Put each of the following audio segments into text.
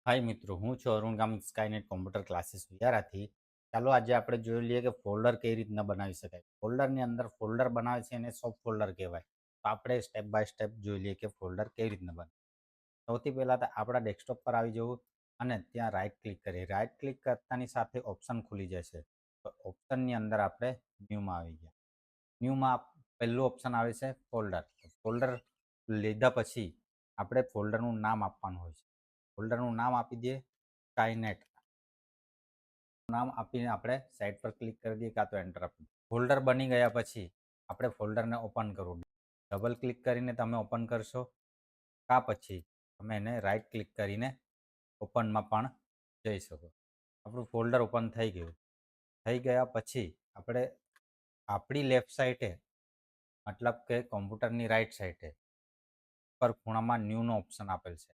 હાય મિત્રો, હું છું Arun Gamit Skynet computer classes વિદ્યાર્થી. ચાલો આજે આપણે જોઈ લઈએ કે ફોલ્ડર કઈ રીતના બનાવી શકાય. ફોલ્ડરની અંદર ફોલ્ડર બનાવે છે એને સબ ફોલ્ડર કહેવાય. તો આપણે સ્ટેપ બાય સ્ટેપ જોઈ લઈએ કે ફોલ્ડર કઈ રીતના બને. સૌથી પહેલાં તો આપણા ડેસ્કટોપ પર આવી જવું અને ત્યાં રાઇટ ક્લિક કરીએ. રાઇટ ક્લિક કરતાની સાથે ઓપ્શન ખુલી જશે. તો ઓપ્શનની અંદર આપણે ન્યૂમાં આવી ગયા. ન્યૂમાં પહેલું ઓપ્શન આવે છે ફોલ્ડર. ફોલ્ડર લીધા પછી આપણે ફોલ્ડરનું નામ આપવાનું હોય છે. ફોલ્ડરનું નામ આપી દઈએ સ્કાયનેટ. નામ આપીને આપણે સાઇટ પર ક્લિક કરી દઈએ કાં તો એન્ટર આપી દઈએ. ફોલ્ડર બની ગયા પછી આપણે ફોલ્ડરને ઓપન કરવું. ડબલ ક્લિક કરીને તમે ઓપન કરશો, કાં પછી તમે એને રાઇટ ક્લિક કરીને ઓપનમાં પણ જઈ શકો. આપણું ફોલ્ડર ઓપન થઈ ગયું. થઈ ગયા પછી આપણે આપણી લેફ્ટ સાઈડે, મતલબ કે કોમ્પ્યુટરની રાઇટ સાઈડે પર ખૂણામાં ન્યૂનો ઓપ્શન આપેલ છે.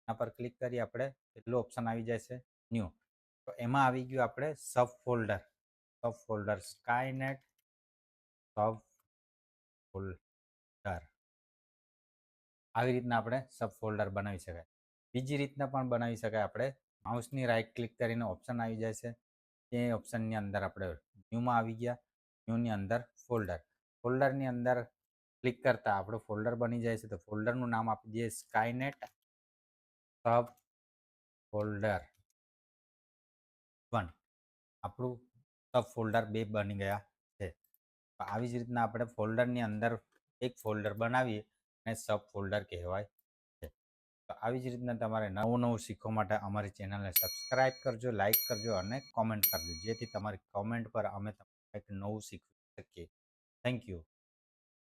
એના પર ક્લિક કરી આપણે એટલું ઓપ્શન આવી જાય છે ન્યૂ. તો એમાં આવી ગયું આપણે સબ ફોલ્ડર સ્કાયનેટ સબ ફોલ્ડર. આવી રીતના આપણે સબ ફોલ્ડર બનાવી શકાય. બીજી રીતના પણ બનાવી શકાય. આપણે માઉસની રાઇટ ક્લિક કરીને ઓપ્શન આવી જાય છે. એ ઓપ્શનની અંદર આપણે ન્યૂમાં આવી ગયા. ન્યૂની અંદર ફોલ્ડરની અંદર ક્લિક કરતાં આપણું ફોલ્ડર બની જાય છે. તો ફોલ્ડરનું નામ આપી દઈએ સ્કાયનેટ સબ ફોલ્ડર 1. આપણું સબ ફોલ્ડર 2 બની ગયા છે. તો આવી જ રીતના આપણે ફોલ્ડરની અંદર એક ફોલ્ડર બનાવીએ અને સબ ફોલ્ડર કહેવાય છે. તો આવી જ રીતના તમારે નવું શીખવા માટે અમારી ચેનલને સબસ્ક્રાઈબ કરજો, લાઈક કરજો અને કોમેન્ટ કરજો, જેથી તમારી કોમેન્ટ પર અમે કંઈક નવું શીખવી શકીએ. Thank you.